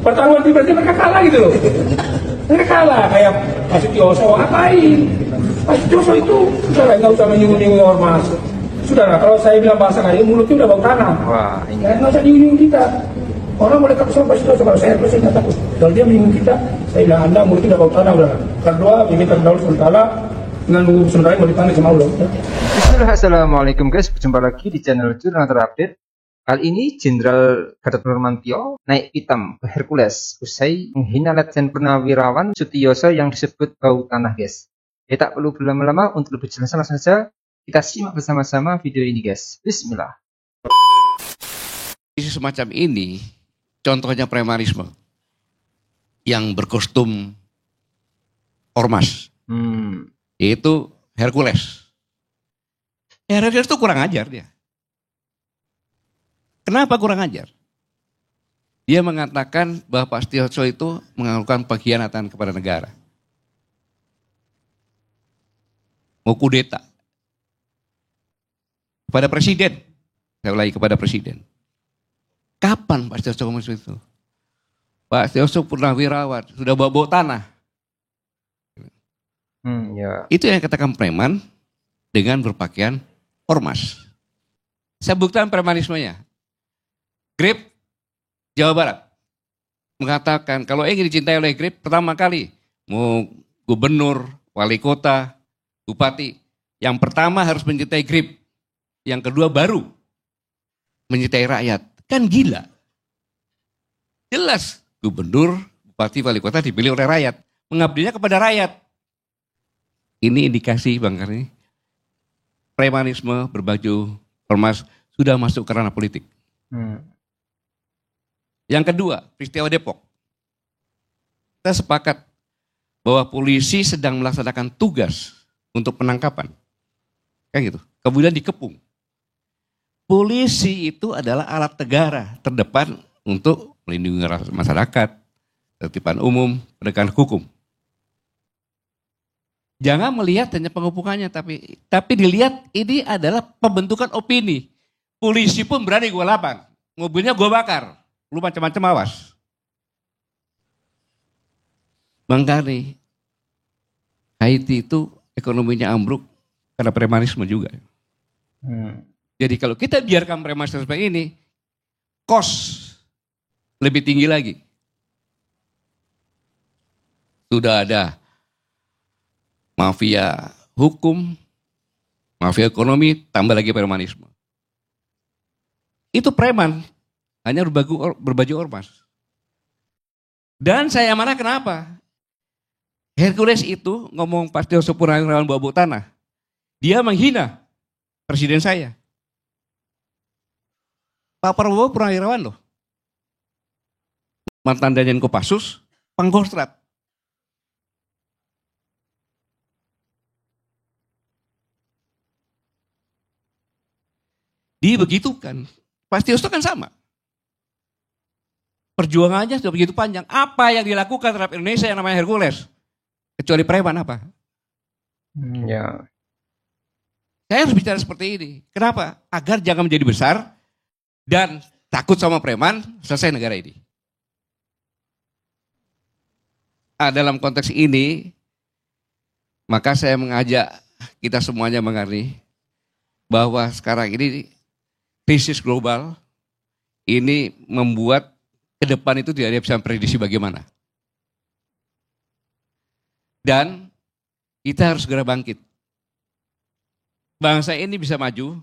Pertarungan berarti mereka kalah gitu loh. Mereka kalah kayak Pak Sutioso ngapain? Pak Sutioso itu sudah nggak usah menyinggung-nyinggung ormas. Sudah, kalau saya bilang bahasa kayak mulutnya udah bau tanah. Wah, ini Nggak usah nyinggung kita. Orang boleh takut sama Pak Sutioso, kalau saya pasti nggak takut. Kalau dia menyinggung kita, saya bilang Anda mulutnya udah bau tanah udah. Kedua, kita terdahulu sementara dengan nunggu sementara mau dipanggil sama Allah. Bismillah, assalamualaikum guys, berjumpa lagi di channel Jurnal Terupdate. Kali ini Jenderal Gatot Nurmantio naik pitam ke Hercules usai menghina Letjen Purnawirawan Sutioso yang disebut bau tanah guys. Ya tak perlu berlama-lama, untuk lebih jelas langsung saja kita simak bersama-sama video ini guys. Bismillah. Isu semacam ini contohnya premanisme yang berkostum ormas, yaitu Hercules. Hercules itu kurang ajar dia. Kenapa kurang ajar? Dia mengatakan bahwa Pak Sutioso itu melakukan pengkhianatan kepada negara. Mau kudeta. Kepada presiden. Saya ulangi, kepada presiden. Kapan Pak Sutioso ngomong itu? Pak Sutioso Purnawirawan, sudah bawa tanah. Ya. Itu yang katakan preman dengan berpakaian ormas. Saya buktikan premanismenya. Grip Jawa Barat mengatakan kalau ingin dicintai oleh Grip, pertama kali mau gubernur, wali kota, bupati, yang pertama harus mencintai Grip, yang kedua baru mencintai rakyat. Kan gila. Jelas gubernur, bupati, wali kota dipilih oleh rakyat, mengabdinya kepada rakyat. Ini indikasi Bang Karni, premanisme berbaju ormas sudah masuk ke ranah politik. Yang kedua, peristiwa Depok. Kita sepakat bahwa polisi sedang melaksanakan tugas untuk penangkapan. Kayak gitu. Kemudian dikepung. Polisi itu adalah alat negara terdepan untuk melindungi masyarakat, tertiban umum, penegakan hukum. Jangan melihat hanya pengepungannya, tapi dilihat ini adalah pembentukan opini. Polisi pun berani gue lapang, mobilnya gue bakar. Lu macam-macam awas. Bang Karni, Haiti itu ekonominya ambruk karena premanisme juga. Jadi kalau kita biarkan premanisme seperti ini, kos lebih tinggi lagi. Sudah ada mafia hukum, mafia ekonomi, tambah lagi premanisme. Itu preman. Hanya berbaju ormas. Dan saya marah kenapa? Hercules itu ngomong Pak Sutioso Purnawirawan bawa tanah. Dia menghina presiden saya. Pak Prabowo Purnawirawan loh. Mantan Danjen Kopassus, Pangkostrat. Dibegitukan. Pak Sutioso kan sama. Perjuangannya sudah begitu panjang. Apa yang dilakukan terhadap Indonesia yang namanya Hercules? Kecuali preman apa? Ya. Saya harus bicara seperti ini. Kenapa? Agar jangan menjadi besar dan takut sama preman, selesai negara ini. Dalam konteks ini, maka saya mengajak kita semuanya mengerti bahwa sekarang ini krisis global ini membuat ke depan itu tidak ada bisa memprediksi bagaimana. Dan kita harus segera bangkit. Bangsa ini bisa maju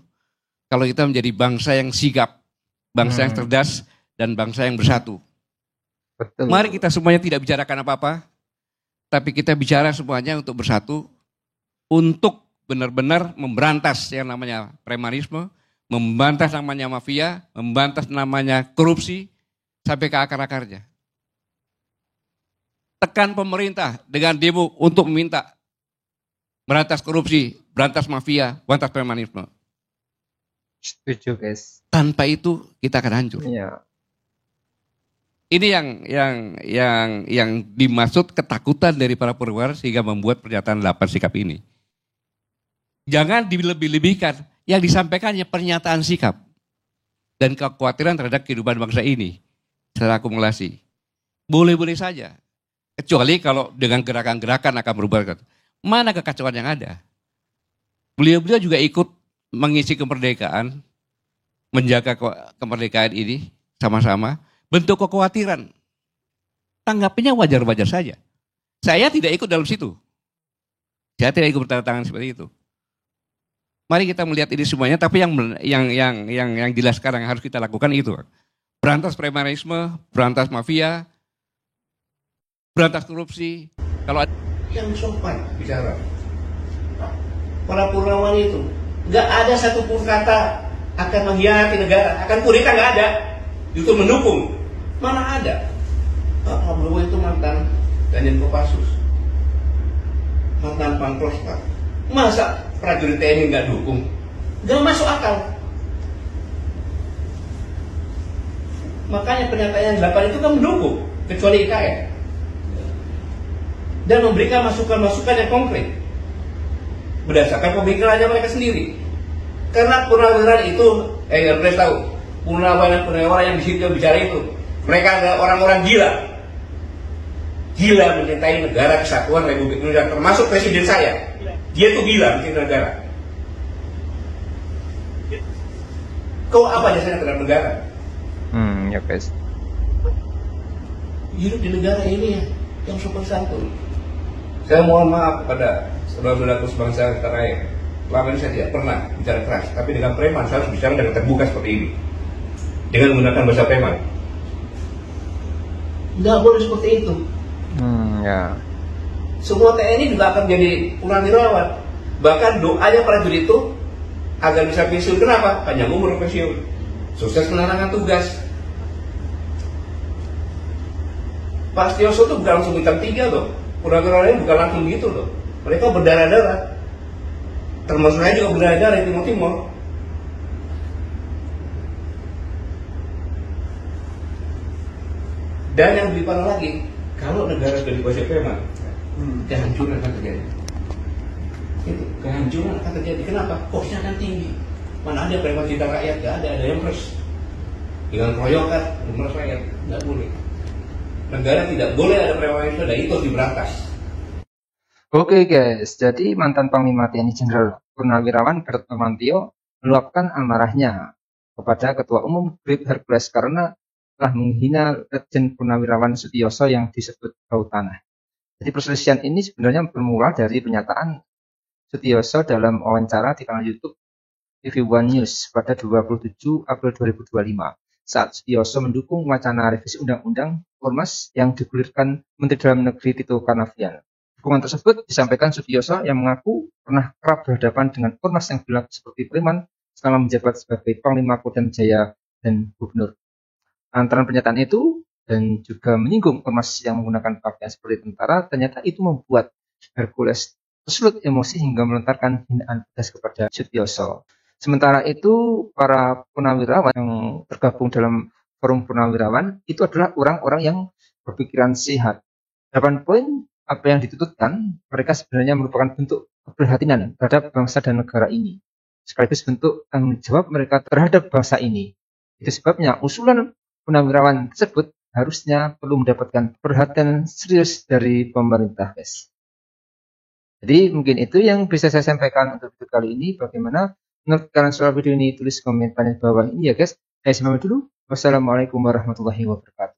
kalau kita menjadi bangsa yang sigap, bangsa yang cerdas, dan bangsa yang bersatu. Betul. Mari kita semuanya tidak bicarakan apa-apa, tapi kita bicara semuanya untuk bersatu, untuk benar-benar memberantas yang namanya premanisme, memberantas namanya mafia, memberantas namanya korupsi, sampai ke akar-akarnya. Tekan pemerintah dengan demo untuk meminta berantas korupsi, berantas mafia, berantas premanisme. Setuju guys. Tanpa itu kita akan hancur. Iya. Ini yang dimaksud ketakutan dari para perwira sehingga membuat pernyataan 8 sikap ini. Jangan dilebih-lebihkan. Yang disampaikannya pernyataan sikap dan kekhawatiran terhadap kehidupan bangsa ini. Secara akumulasi. Boleh-boleh saja. Kecuali kalau dengan gerakan-gerakan akan berubah. Mana kekacauan yang ada? Beliau-beliau juga ikut mengisi kemerdekaan, menjaga kemerdekaan ini sama-sama. Bentuk kekhawatiran. Tanggapinya wajar-wajar saja. Saya tidak ikut dalam situ. Saya tidak ikut bertanda tangan seperti itu. Mari kita melihat ini semuanya, tapi yang jelas sekarang yang harus kita lakukan itu. Berantas premanisme, berantas mafia, berantas korupsi. Kalau ada yang sopan bicara, para purnawan itu nggak ada satupun kata akan mengkhianati negara, akan kudeta, nggak ada. Justru mendukung. Mana ada? Pak Prabowo itu mantan Danjen Kopassus, mantan Pangkostrat. Masa prajurit TNI nggak dukung? Nggak masuk akal. Makanya pernyataan yang 8 itu kan mendukung, kecuali IKN. Dan memberikan masukan-masukan yang konkret berdasarkan pemikirannya mereka sendiri. Karena purnawirawan itu, yang boleh tahu, purnawirawan yang di situ bicara itu, mereka adalah orang-orang gila. Gila mencintai negara kesatuan Republik Indonesia, termasuk presiden saya. Dia tuh gila mencintai negara. Kau apa jasanya terhadap negara? Ya guys. Hidup di negara ini yang sopan santun. Saya mohon maaf kepada saudara-saudaraku sebangsa tanah air. Selama ini saya tidak pernah bicara keras, tapi dengan preman saya harus bicara dengan terbuka seperti ini, dengan menggunakan bahasa preman. Nggak boleh seperti itu. Ya. Semua TNI juga akan menjadi purnawirawan. Bahkan doanya prajurit itu agar bisa pensiun. Kenapa? Panjang umur pensiun, sukses menjalankan tugas. Pak Setioso itu bukan langsung bintang 3 loh. Purnawirawan ini bukan langsung gitu loh. Mereka berdarah-darah. Termasuk saya juga berdarah-darah di Timur-Timur. Dan yang lebih parah lagi, kalau negara sudah dikuasai preman, kehancuran akan terjadi. Itu kehancuran akan terjadi. Kenapa? Kosnya akan tinggi. Mana ada preman cinta rakyat? Gak ada yang meres. Dengan keroyokan, meres rakyat, nggak boleh. Negara tidak boleh ada preman itu, dan itu harus diberantas. Oke guys, jadi mantan Panglima TNI Jenderal Purnawirawan Gatot Nurmantio meluapkan amarahnya kepada Ketua Umum Brigjen Hercules karena telah menghina Letjen Purnawirawan Sutioso yang disebut bau tanah. Jadi perselisihan ini sebenarnya bermula dari pernyataan Sutioso dalam wawancara di kanal YouTube TV One News pada 27 April 2025 saat Sutioso mendukung wacana revisi Undang-Undang Ormas yang digulirkan Menteri Dalam Negeri Tito Karnavian. Dukungan tersebut disampaikan Sutioso yang mengaku pernah kerap berhadapan dengan ormas yang berlaku seperti preman selama menjabat sebagai Panglima Kodam Jaya dan Gubernur. Antara pernyataan itu dan juga menyinggung ormas yang menggunakan pakaian seperti tentara, ternyata itu membuat Hercules tersulut emosi hingga melontarkan hinaan pedas kepada Sutioso. Sementara itu, para purnawirawan yang tergabung dalam forum purnawirawan itu adalah orang-orang yang berpikiran sehat. 8 poin apa yang dituntutkan, mereka sebenarnya merupakan bentuk keprihatinan terhadap bangsa dan negara ini. Sekaligus bentuk tanggung jawab mereka terhadap bangsa ini. Itu sebabnya usulan purnawirawan tersebut harusnya perlu mendapatkan perhatian serius dari pemerintah, guys. Jadi mungkin itu yang bisa saya sampaikan untuk video kali ini. Bagaimana menurut kalian soal video ini? Tulis komentar di bawah ini ya guys. Saya sampai dulu. Wassalamualaikum warahmatullahi wabarakatuh.